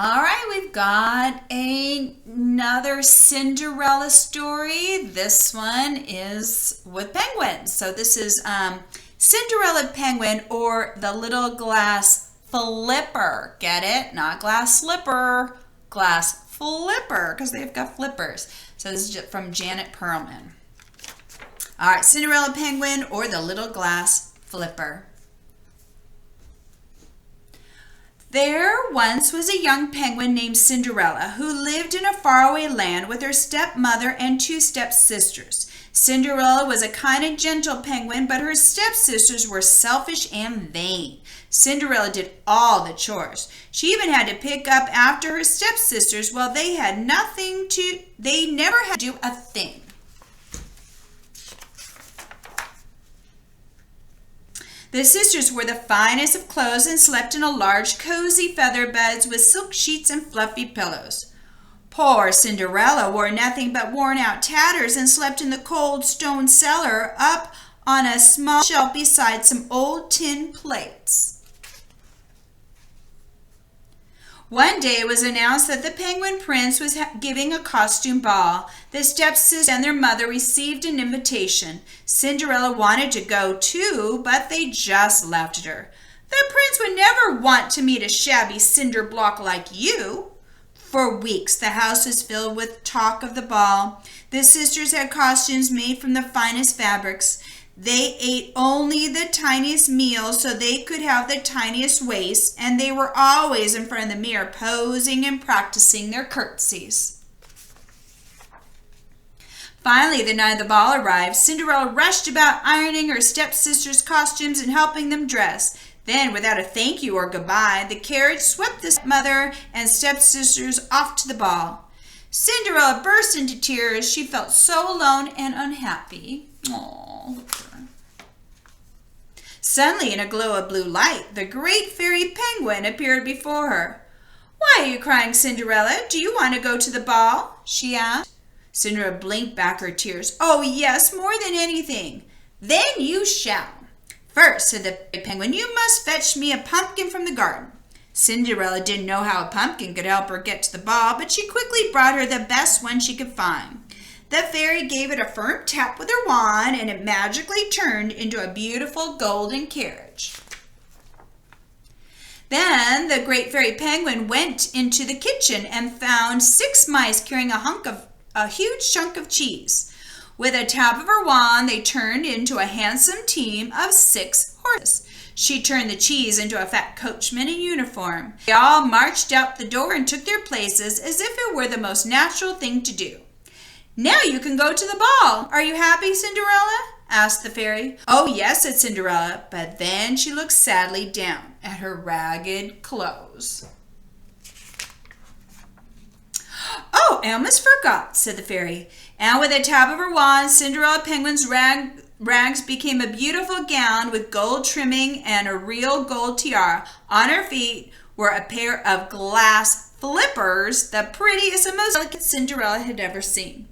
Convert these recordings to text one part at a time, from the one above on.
All right, we've got another Cinderella story. This one is with penguins. So this is Cinderella Penguin, or the little glass flipper. Get it? Not glass slipper, glass flipper, because they've got flippers. So this is from Janet Perlman. All right, Cinderella Penguin, or the little glass flipper. There once was a young penguin named Cinderella who lived in a faraway land with her stepmother and two stepsisters. Cinderella was a kind and gentle penguin, but her stepsisters were selfish and vain. Cinderella did all the chores. She even had to pick up after her stepsisters while they never had to do a thing. The sisters wore the finest of clothes and slept in a large, cozy feather beds with silk sheets and fluffy pillows. Poor Cinderella wore nothing but worn-out tatters and slept in the cold stone cellar up on a small shelf beside some old tin plates. One day it was announced that the Penguin Prince was giving a costume ball. The stepsisters and their mother received an invitation. Cinderella wanted to go too, but they just laughed at her. "The prince would never want to meet a shabby cinder block like you." For weeks the house was filled with talk of the ball. The sisters had costumes made from the finest fabrics. They ate only the tiniest meals so they could have the tiniest waists, and they were always in front of the mirror posing and practicing their curtsies. Finally, the night of the ball arrived. Cinderella rushed about ironing her stepsisters' costumes and helping them dress. Then, without a thank you or goodbye, the carriage swept the mother and stepsisters off to the ball. Cinderella burst into tears. She felt so alone and unhappy. Aww, look at her. Suddenly, in a glow of blue light, the great fairy penguin appeared before her. "Why are you crying, Cinderella? Do you want to go to the ball?" she asked. Cinderella blinked back her tears. "Oh, yes, more than anything." "Then you shall. First," said the fairy penguin, "you must fetch me a pumpkin from the garden." Cinderella didn't know how a pumpkin could help her get to the ball, but she quickly brought her the best one she could find. The fairy gave it a firm tap with her wand, and it magically turned into a beautiful golden carriage. Then the great fairy penguin went into the kitchen and found 6 mice carrying a huge chunk of cheese. With a tap of her wand, they turned into a handsome team of 6 horses. She turned the cheese into a fat coachman in uniform. They all marched out the door and took their places as if it were the most natural thing to do. "Now you can go to the ball. Are you happy, Cinderella?" asked the fairy. "Oh, yes," said Cinderella, but then she looked sadly down at her ragged clothes. "Oh, I almost forgot," said the fairy. And with a tap of her wand, Cinderella Penguin's rags became a beautiful gown with gold trimming and a real gold tiara. On her feet were a pair of glass flippers, the prettiest and most delicate Cinderella had ever seen.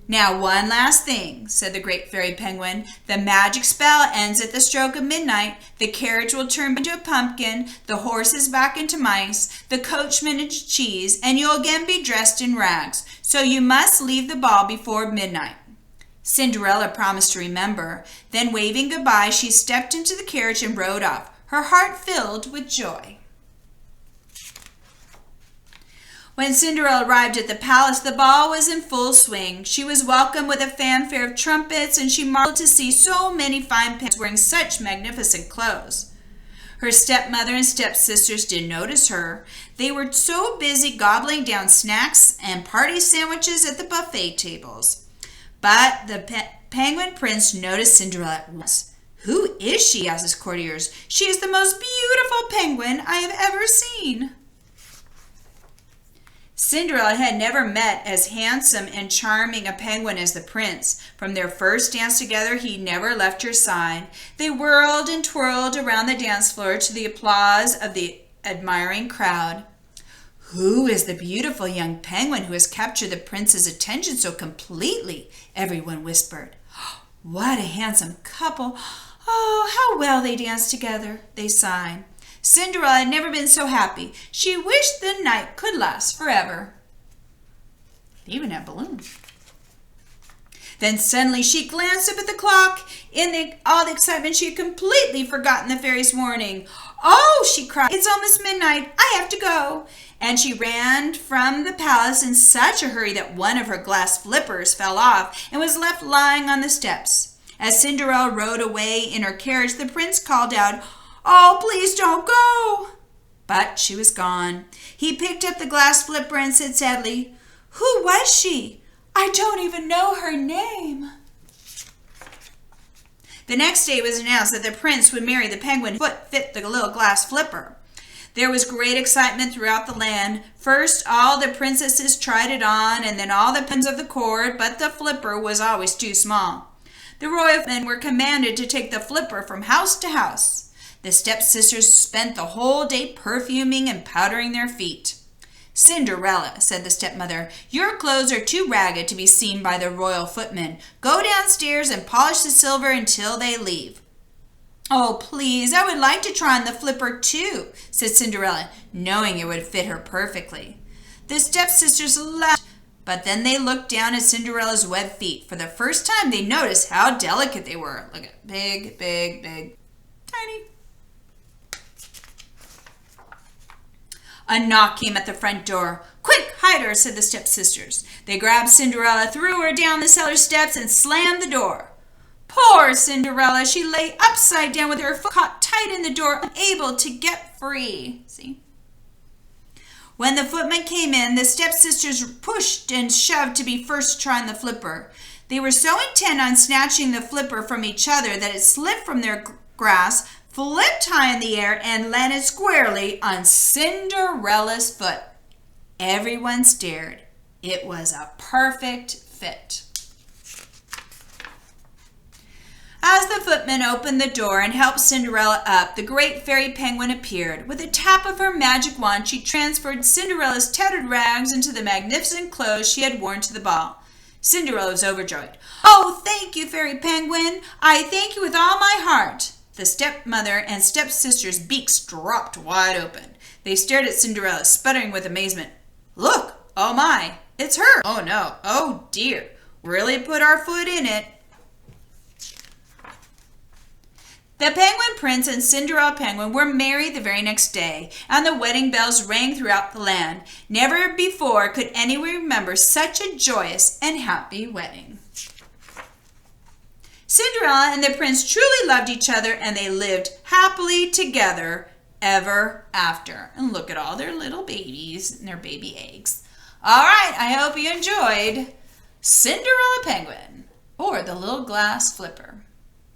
"Now, one last thing," said the great fairy penguin. "The magic spell ends at the stroke of midnight. The carriage will turn into a pumpkin, the horses back into mice, the coachman into cheese, and you'll again be dressed in rags. So you must leave the ball before midnight." Cinderella promised to remember. Then, waving goodbye, she stepped into the carriage and rode off, her heart filled with joy. When Cinderella arrived at the palace, the ball was in full swing. She was welcomed with a fanfare of trumpets, and she marveled to see so many fine penguins wearing such magnificent clothes. Her stepmother and stepsisters didn't notice her. They were so busy gobbling down snacks and party sandwiches at the buffet tables. But the Penguin Prince noticed Cinderella at once. "Who is she?" asked his courtiers. "She is the most beautiful penguin I have ever seen." Cinderella had never met as handsome and charming a penguin as the prince. From their first dance together, he never left her side. They whirled and twirled around the dance floor to the applause of the admiring crowd. "Who is the beautiful young penguin who has captured the prince's attention so completely?" everyone whispered. "What a handsome couple! Oh, how well they dance together," they sighed. Cinderella had never been so happy. She wished the night could last forever. They even had balloons. Then suddenly she glanced up at the clock. In all the excitement, she had completely forgotten the fairy's warning. "Oh," she cried, "it's almost midnight. I have to go." And she ran from the palace in such a hurry that one of her glass flippers fell off and was left lying on the steps. As Cinderella rode away in her carriage, the prince called out, "Oh, please don't go." But she was gone. He picked up the glass flipper and said sadly, "Who was she? I don't even know her name." The next day it was announced that the prince would marry the penguin who fit the little glass flipper. There was great excitement throughout the land. First, all the princesses tried it on, and then all the pins of the cord, but the flipper was always too small. The royal men were commanded to take the flipper from house to house. The stepsisters spent the whole day perfuming and powdering their feet. "Cinderella," said the stepmother, "your clothes are too ragged to be seen by the royal footmen. Go downstairs and polish the silver until they leave." "Oh, please, I would like to try on the flipper too," said Cinderella, knowing it would fit her perfectly. The stepsisters laughed, but then they looked down at Cinderella's webbed feet. For the first time, they noticed how delicate they were. Look at big, big, big, tiny. A knock came at the front door. "Quick, hide her," said the stepsisters. They grabbed Cinderella, threw her down the cellar steps, and slammed the door. Poor Cinderella, she lay upside down with her foot caught tight in the door, unable to get free. See? When the footman came in, the stepsisters pushed and shoved to be first to try on the flipper. They were so intent on snatching the flipper from each other that it slipped from their grasp, flipped high in the air, and landed squarely on Cinderella's foot. Everyone stared. It was a perfect fit. As the footman opened the door and helped Cinderella up, the great fairy penguin appeared. With a tap of her magic wand, she transferred Cinderella's tattered rags into the magnificent clothes she had worn to the ball. Cinderella was overjoyed. "Oh, thank you, fairy penguin. I thank you with all my heart." The stepmother and stepsister's beaks dropped wide open. They stared at Cinderella, sputtering with amazement. "Look! Oh my! It's her! Oh no! Oh dear! Really put our foot in it!" The Penguin Prince and Cinderella Penguin were married the very next day, and the wedding bells rang throughout the land. Never before could anyone remember such a joyous and happy wedding. Cinderella and the prince truly loved each other, and they lived happily together ever after. And look at all their little babies and their baby eggs. All right, I hope you enjoyed Cinderella Penguin, or the little glass flipper.